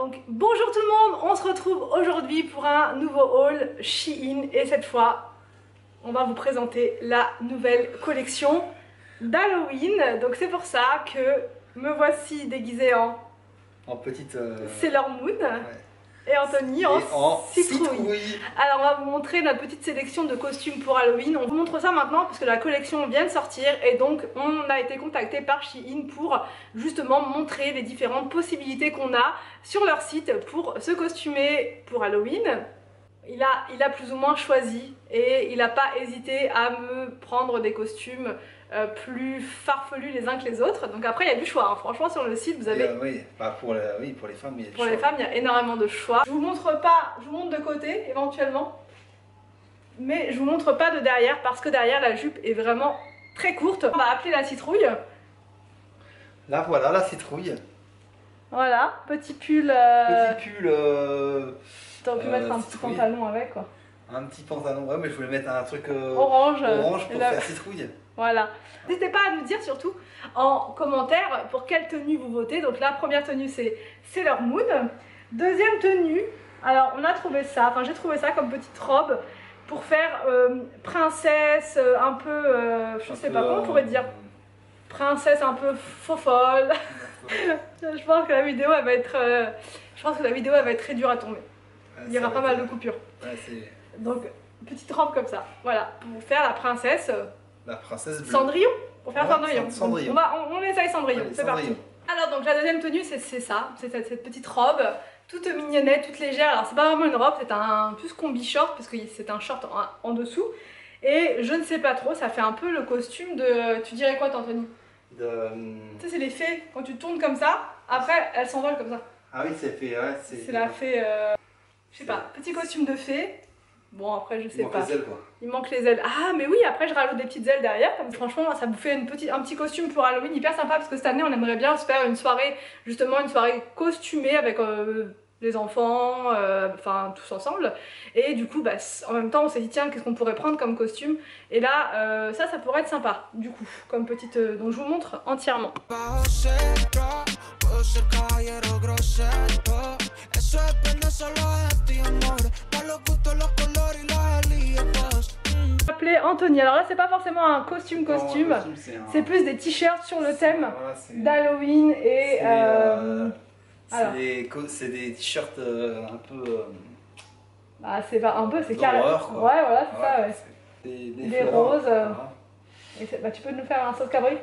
Donc bonjour tout le monde, on se retrouve aujourd'hui pour un nouveau haul Shein et cette fois on va vous présenter la nouvelle collection d'Halloween. Donc c'est pour ça que me voici déguisée en petite Sailor Moon. Ouais. Et Anthony en citrouille. Alors on va vous montrer notre petite sélection de costumes pour Halloween. On vous montre ça maintenant parce que la collection vient de sortir et donc on a été contacté par Shein pour justement montrer les différentes possibilités qu'on a sur leur site pour se costumer pour Halloween. Il a plus ou moins choisi et il n'a pas hésité à me prendre des costumes plus farfelus les uns que les autres. Donc après il y a du choix, hein. Franchement sur le site vous avez... oui, bah pour les femmes il y a du choix. Pour les femmes il y a énormément de choix. Je vous montre pas, je vous montre de côté éventuellement. Mais je vous montre pas de derrière parce que derrière la jupe est vraiment très courte. On va appeler la citrouille. Là voilà la citrouille. Voilà, petit pull. Petit pull. T'aurais pu mettre un petit pantalon avec quoi. Un petit pantalon, ouais, mais je voulais mettre un truc orange pour faire citrouille. Voilà. N'hésitez pas à nous dire surtout en commentaire pour quelle tenue vous votez. Donc la première tenue c'est Sailor Moon. Deuxième tenue, alors on a trouvé ça, enfin j'ai trouvé ça comme petite robe pour faire princesse un peu, je sais pas comment on pourrait dire. Princesse un peu faux folle. Je pense que la vidéo elle va être, très dure à tomber. Il y aura pas mal de coupures. Ouais, donc petite robe comme ça, voilà, pour faire la princesse. La princesse bleue. Cendrillon, pour faire Cendrillon. Cendrillon. On essaye Cendrillon, c'est parti. Alors donc la deuxième tenue c'est ça, c'est cette petite robe, toute mignonnette, toute légère. Alors c'est pas vraiment une robe, c'est un plus combi short parce que c'est un short en dessous. Et je ne sais pas trop, ça fait un peu le costume de... Tu dirais quoi Anthony? Tu sais c'est les fées, quand tu tournes comme ça, après elles s'envolent comme ça. Ah oui c'est fait, ouais. C'est la fée... Je sais pas, petit costume de fée. Bon après je sais pas. Il manque les ailes quoi. Il manque les ailes. Ah mais oui, après je rajoute des petites ailes derrière. Comme, franchement ça vous fait un petit costume pour Halloween hyper sympa parce que cette année on aimerait bien se faire une soirée, justement une soirée costumée avec les enfants, enfin tous ensemble. Et du coup bah, en même temps on s'est dit tiens qu'est-ce qu'on pourrait prendre comme costume. Et là ça pourrait être sympa du coup comme petite... donc je vous montre entièrement. Appelé Anthony. Alors là c'est pas forcément un costume, c'est plus des t-shirts sur le thème d'Halloween et c'est des t-shirts un peu bah c'est pas un peu, c'est carré. Ouais voilà c'est ça ouais. Des roses. Voilà. Et bah, tu peux nous faire un sauce cabri?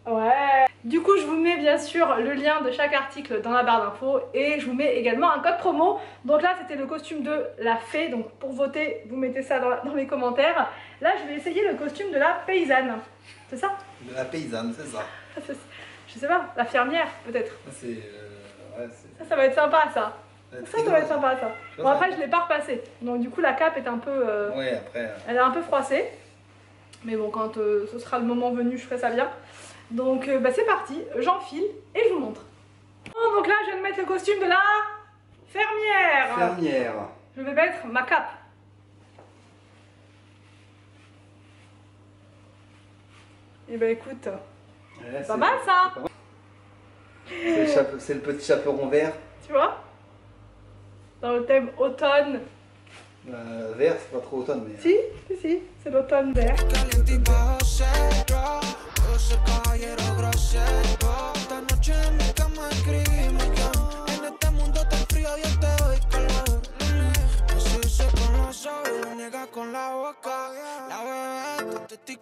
Ouais. Du coup je vous mets bien sûr le lien de chaque article dans la barre d'infos et je vous mets également un code promo. Donc là c'était le costume de la fée, donc pour voter vous mettez ça dans les commentaires. Là je vais essayer le costume de la paysanne, c'est ça? De la paysanne, c'est ça. Je sais pas, la fermière peut-être. Ça va être sympa ça. Ça va être sympa ça. Bon après je l'ai pas repassé, donc du coup la cape est un peu... ouais après... Elle est un peu froissée. Mais bon quand ce sera le moment venu je ferai ça bien. Donc bah c'est parti, j'enfile et je vous montre. Oh, donc là je vais mettre le costume de la fermière. Je vais mettre ma cape. Et bah écoute, c'est pas mal ça. C'est le petit chaperon vert. Tu vois? Dans le thème automne. Vert c'est pas trop automne mais... Si, c'est l'automne vert.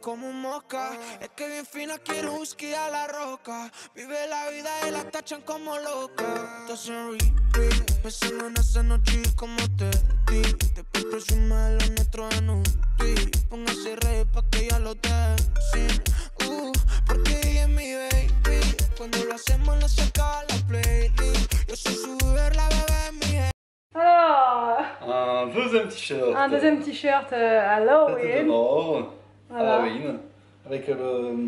Como un mosca, es que bien fina quiere whisky a la roca. Vive la vida y la tachan como loca. Estás en repeat, pensando en esa noche como te di. Después presume lo nuestro en un tweet. Póngase rey pa' que ya lo dejen. Porque ella es mi baby. Cuando lo hacemos no se acaba la playlist. Yo soy su Uber, la bebé es mi head. Alors, un deuxième t-shirt. Un deuxième t-shirt Halloween. Voilà. Halloween. Avec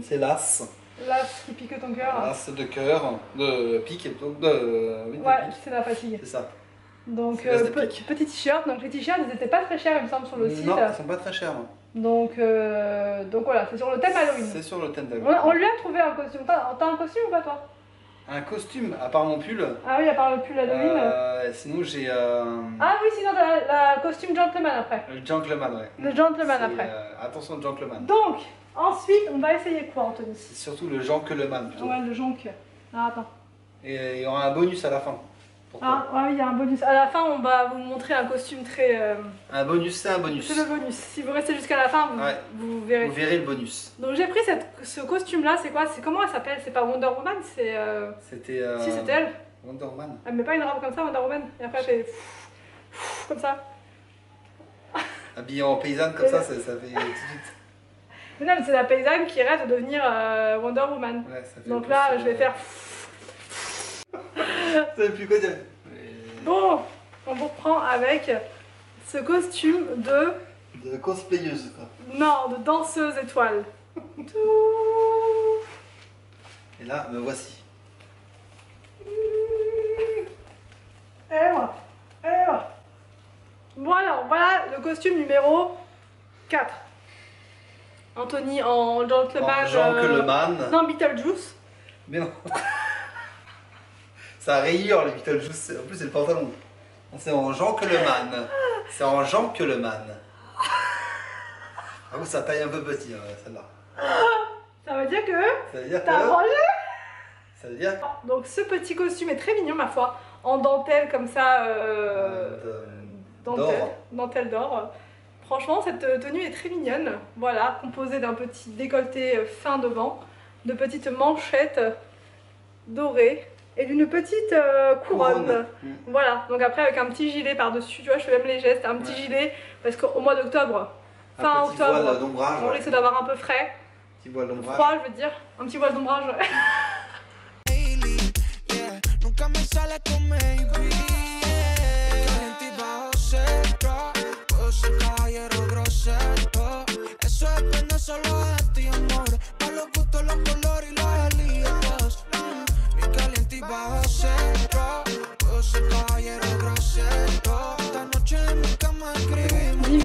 c'est l'as. L'as qui pique ton cœur. L'as de cœur, de pique, donc de... Oui, ouais, c'est la fatigue. C'est ça. Donc petit t-shirt, donc les t-shirts ils étaient pas très chers il me semble sur le site. Non, ils sont pas très chers. Donc voilà, c'est sur le thème Halloween. C'est sur le thème d'Halloween. On lui a trouvé un costume. T'as un costume ou pas toi? un costume, à part mon pull. Ah oui, à part le pull Halloween. Sinon j'ai... Ah oui, sinon t'as la costume gentleman après. Le gentleman, ouais. Le gentleman après. Attention le gentleman. Donc, ensuite, on va essayer quoi, Anthony? C'est surtout le gentleman plutôt. Ouais, le jonque. Ah, attends. Et il y aura un bonus à la fin. Ah, ouais, il y a un bonus. À la fin, on va vous montrer un costume très... Un bonus, c'est un bonus. C'est le bonus. Si vous restez jusqu'à la fin, vous verrez. Vous verrez le bonus. Donc j'ai pris ce costume-là, c'est quoi? Comment elle s'appelle? C'est pas Wonder Woman, c'est... C'était... Si, c'était elle. Wonder Woman. Elle met pas une robe comme ça, Wonder Woman? Et après, elle fait... comme ça. Habillée en paysanne comme ça fait tout de suite. Mais non, mais c'est la paysanne qui rêve de devenir Wonder Woman. Ouais, ça fait donc là, je vais faire... Ça fait plus quoi dire. Bon, on vous reprend avec ce costume de... De cosplayeuse, quoi. Non, de danseuse étoile. Et là, me voici. Et moi. Bon alors, voilà le costume numéro 4. Anthony en gentleman... Gentleman. Non, Beetlejuice. Mais non. Ça a rayure les Beetlejuice. En plus, c'est le pantalon. C'est en gentleman. C'est en gentleman. Ah oui, ça taille un peu petit, celle-là. Ça veut dire que... Ça veut dire t'as rangé. Ça veut dire... Donc ce petit costume est très mignon, ma foi. En dentelle comme ça... dentelle d'or. Franchement, cette tenue est très mignonne. Voilà, composée d'un petit décolleté fin devant, de petites manchettes dorées et d'une petite couronne. Voilà, donc après avec un petit gilet par-dessus, tu vois, je fais même les gestes, un petit gilet, parce qu'au mois d'octobre, fin octobre, on risque d'avoir un peu frais. Petit voile d'ombrage. Froid, je veux dire, un petit voile d'ombrage.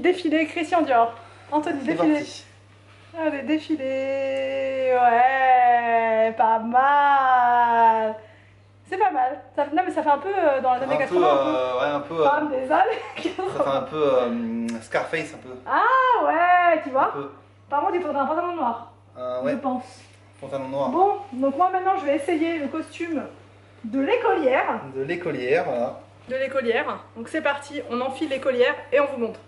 Défilé Christian Dior. Anthony, défilé. Allez, défilé. Ouais, pas mal. C'est pas mal. Ça, non, mais ça fait un peu dans les années 80. Ouais, un peu. Femme des années 80. Ça fait un peu Scarface, un peu. Ah ouais, tu vois. Par contre, il faudrait un pantalon noir. Ouais. Je pense. Pantalon noir. Bon, donc moi maintenant, je vais essayer le costume de l'écolière. De l'écolière, voilà. De l'écolière. Donc c'est parti, on enfile l'écolière et on vous montre.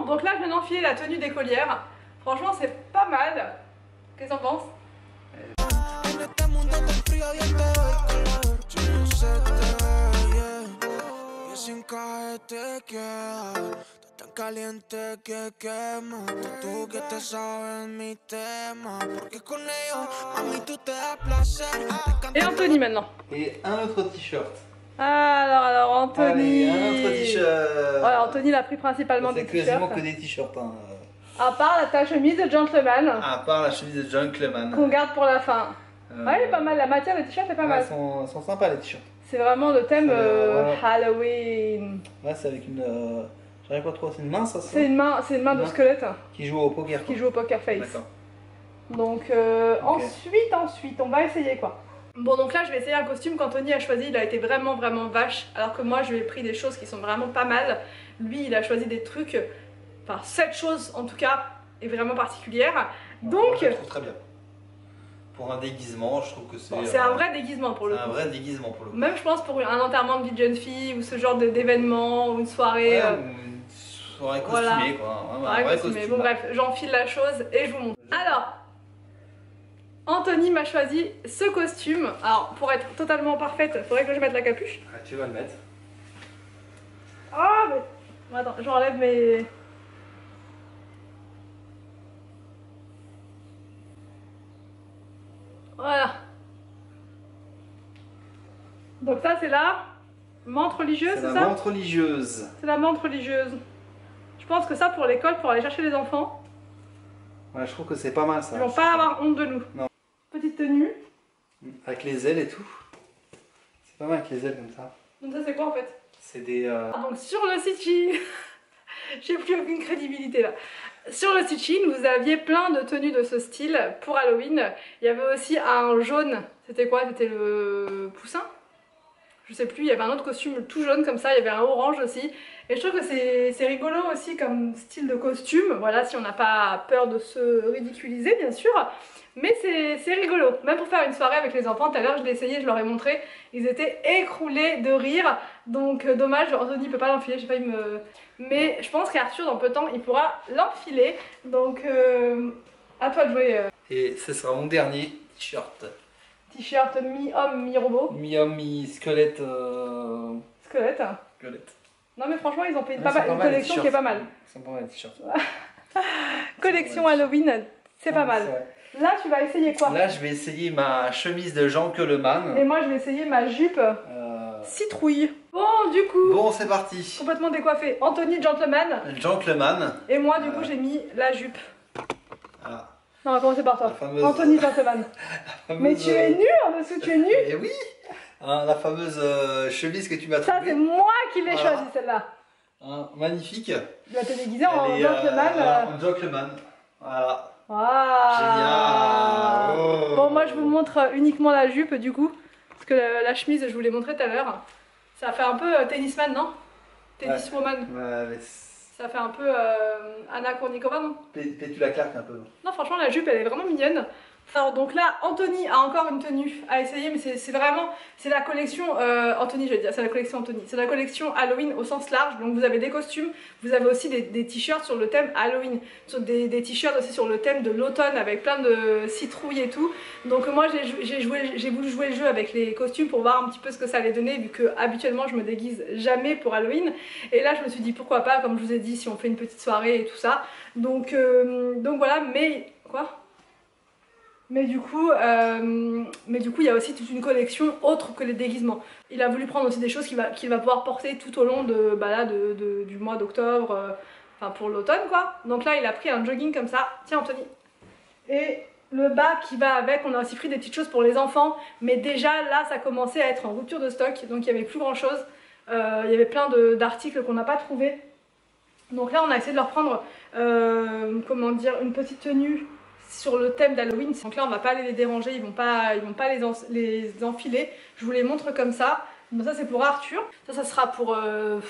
Donc là, je viens d'enfiler la tenue d'écolière. Franchement, c'est pas mal. Qu'est-ce que t'en penses? Et Anthony maintenant. Et un autre t-shirt. Alors Anthony. Allez, un autre t-shirt. Ouais, Anthony l'a pris principalement des t-shirts. C'est quasiment que des t-shirts. Hein. À part ta chemise de gentleman. À part la chemise de gentleman. Qu'on garde pour la fin. Ouais, elle est pas mal. La matière des t-shirts est pas mal. Ils sont sympas les t-shirts. C'est vraiment le thème Halloween. Ouais, c'est avec une. J'arrive pas trop. C'est une main, ça. C'est une main de squelette. Qui joue au poker. Qui joue au poker face. D'accord. Donc ensuite, on va essayer quoi. Bon, donc là je vais essayer un costume qu'Anthony a choisi. Il a été vraiment vache, alors que moi je lui ai pris des choses qui sont vraiment pas mal. Lui il a choisi des trucs, enfin cette chose en tout cas est vraiment particulière. Donc je trouve très bien. Pour un déguisement, je trouve que c'est... Bon, c'est un vrai déguisement pour le coup. C'est un vrai déguisement pour le coup. Même je pense pour un enterrement de vie de jeune fille ou ce genre d'événement ou une soirée... Ouais, une soirée costumée quoi. Ouais, ouais, costumée. Bon bref, j'enfile la chose et je vous montre. Alors, Anthony m'a choisi ce costume. Alors, pour être totalement parfaite, il faudrait que je mette la capuche. Ah, tu vas le mettre. Ah, mais... Attends, j'enlève mes... Voilà. Donc ça, c'est la menthe religieuse, c'est ça? C'est la menthe religieuse. C'est la menthe religieuse. Je pense que ça, pour l'école, pour aller chercher les enfants... Ouais, je trouve que c'est pas mal ça. Ils vont pas avoir honte de nous. Non. Petite tenue. Avec les ailes et tout. C'est pas mal avec les ailes comme ça. Donc ça c'est quoi en fait? C'est des... Donc sur le Stitchy, j'ai plus aucune crédibilité là. Sur le Stitchy, vous aviez plein de tenues de ce style pour Halloween. Il y avait aussi un jaune C'était quoi? C'était le poussin? Je sais plus, il y avait un autre costume tout jaune comme ça, il y avait un orange aussi. Et je trouve que c'est rigolo aussi comme style de costume, voilà, si on n'a pas peur de se ridiculiser bien sûr. Mais c'est rigolo, même pour faire une soirée avec les enfants, tout à l'heure je l'ai essayé, je leur ai montré, ils étaient écroulés de rire. Donc dommage, Anthony peut pas l'enfiler, j'ai failli me... Mais je pense qu'Arthur dans peu de temps il pourra l'enfiler, donc à toi de jouer. Et ce sera mon dernier t-shirt. T-shirt mi-homme, mi-robot. Mi-homme, mi-squelette. Squelette. Squelette. Non mais franchement ils ont fait Ouais, une collection qui est pas mal. Ils sont pas mal les t-shirts. Collection Halloween, c'est pas mal. Là tu vas essayer quoi? Là je vais essayer ma chemise de Jean Keleman. Et moi je vais essayer ma jupe citrouille. Bon du coup, Bon c'est parti. complètement décoiffé. Anthony gentleman. Gentleman. Et moi du coup j'ai mis la jupe. Voilà. Non on va commencer par toi. Fameuse... Anthony gentleman. Mais tu es nu en dessous, tu es nu. Et oui, hein, la fameuse chemise que tu m'as trouvée. Ça c'est moi qui l'ai Voilà. choisi celle-là. Hein, magnifique. Tu vas te déguiser en Elle est, gentleman. en gentleman. Voilà. Waouh. Génial. Oh. Bon moi je vous montre uniquement la jupe du coup. Parce que la chemise je vous l'ai montré tout à l'heure. Ça fait un peu tennisman non? Tenniswoman. Ouais, mais... Ça fait un peu Anna Kournikova non? tu la claques un peu. Non franchement la jupe elle est vraiment mignonne. Alors donc là Anthony a encore une tenue à essayer mais c'est vraiment, c'est la collection Anthony je vais dire, c'est la collection Anthony. C'est la collection Halloween au sens large, donc vous avez des costumes, vous avez aussi des t-shirts sur le thème Halloween, des t-shirts aussi sur le thème de l'automne avec plein de citrouilles et tout. Donc moi j'ai voulu jouer le jeu avec les costumes pour voir un petit peu ce que ça allait donner vu que habituellement je me déguise jamais pour Halloween. Et là je me suis dit pourquoi pas, comme je vous ai dit, si on fait une petite soirée et tout ça. Donc voilà, mais... Quoi ? Mais du coup, il y a aussi toute une collection autre que les déguisements. Il a voulu prendre aussi des choses qu'il va pouvoir porter tout au long du mois d'octobre, enfin pour l'automne quoi. Donc là, il a pris un jogging comme ça. Tiens Anthony. Et le bas qui va avec, on a aussi pris des petites choses pour les enfants. Mais déjà là, ça commençait à être en rupture de stock. Donc il n'y avait plus grand chose. Il y avait plein d'articles qu'on n'a pas trouvés. Donc là, on a essayé de leur prendre, comment dire, une petite tenue sur le thème d'Halloween. Donc là on va pas aller les déranger, ils vont pas les enfiler. Je vous les montre comme ça. Donc ça c'est pour Arthur. Ça sera pour,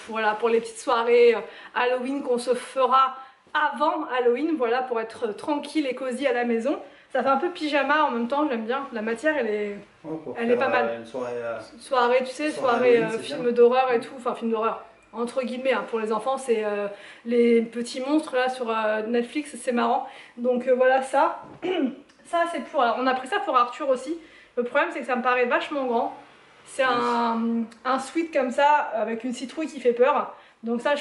voilà, pour les petites soirées Halloween qu'on se fera avant Halloween. Voilà, pour être tranquille et cosy à la maison. Ça fait un peu pyjama en même temps, j'aime bien. La matière elle est pas mal. Une soirée, tu sais, soirée film d'horreur et tout. Enfin film d'horreur. Entre guillemets, hein, pour les enfants, c'est les petits monstres là sur Netflix, c'est marrant. Donc voilà ça. Ça c'est pour... Alors, on a pris ça pour Arthur aussi. Le problème c'est que ça me paraît vachement grand. C'est un sweat comme ça, avec une citrouille qui fait peur. Donc ça,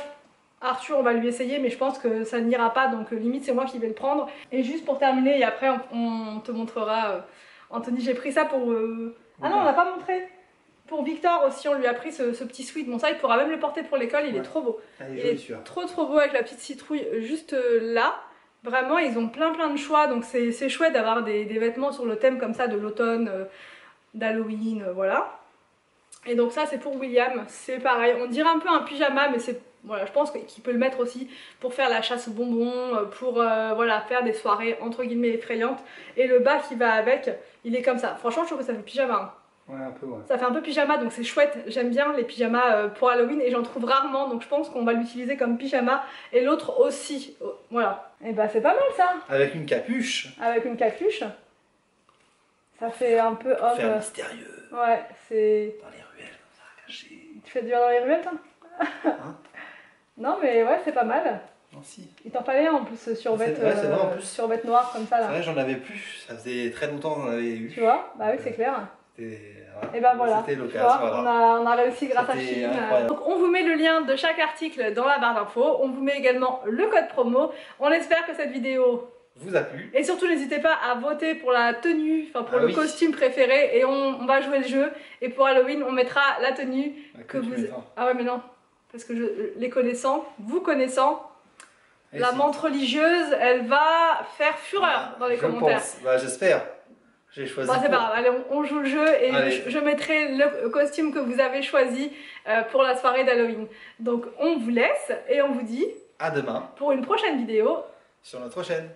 Arthur on va lui essayer, mais je pense que ça n'ira pas. Donc limite c'est moi qui vais le prendre. Et juste pour terminer, et après on te montrera... Anthony, j'ai pris ça pour... Ah non, on n'a pas montré. Pour Victor aussi, on lui a pris ce petit sweat. Bon, ça, il pourra même le porter pour l'école, il est trop beau. Il est trop beau avec la petite citrouille juste là. Vraiment, ils ont plein de choix, donc c'est chouette d'avoir des vêtements sur le thème comme ça de l'automne, d'Halloween, voilà. Et donc ça, c'est pour William, c'est pareil. On dirait un peu un pyjama, mais c'est... Voilà, je pense qu'il peut le mettre aussi pour faire la chasse aux bonbons, pour voilà, faire des soirées entre guillemets effrayantes. Et le bas qui va avec, il est comme ça. Franchement, je trouve que ça fait pyjama. Hein. Ouais, un peu, ouais. Ça fait un peu pyjama, donc c'est chouette. J'aime bien les pyjamas pour Halloween et j'en trouve rarement, donc je pense qu'on va l'utiliser comme pyjama. Et l'autre aussi, voilà. Et bah c'est pas mal ça. Avec une capuche. Avec une capuche. Ça fait un peu homme. Faire mystérieux. Ouais, c'est... Dans les ruelles, comme ça, caché. Tu fais du dans les ruelles, toi hein? Non mais ouais, c'est pas mal. Non, si. Il t'en fallait en plus survêt noir comme ça là. C'est vrai, j'en avais plus. Ça faisait très longtemps que j'en avais eu. Tu vois? Bah oui, c'est clair. Voilà. Et bah voilà, c'était l'occasion. Voilà. On a réussi grâce à Chine. Donc on vous met le lien de chaque article dans la barre d'infos. On vous met également le code promo. On espère que cette vidéo vous a plu. Et surtout n'hésitez pas à voter pour la tenue, enfin pour le costume préféré. Et on va jouer le jeu. Et pour Halloween, on mettra la tenue que vous... Ah ouais mais non, parce que les connaissant, vous connaissant, la menthe religieuse, elle va faire fureur dans les commentaires. Bah, j'espère. J'ai choisi. Bon, c'est pas grave, allez, on joue le jeu et je mettrai le costume que vous avez choisi pour la soirée d'Halloween. Donc on vous laisse et on vous dit à demain pour une prochaine vidéo sur notre chaîne.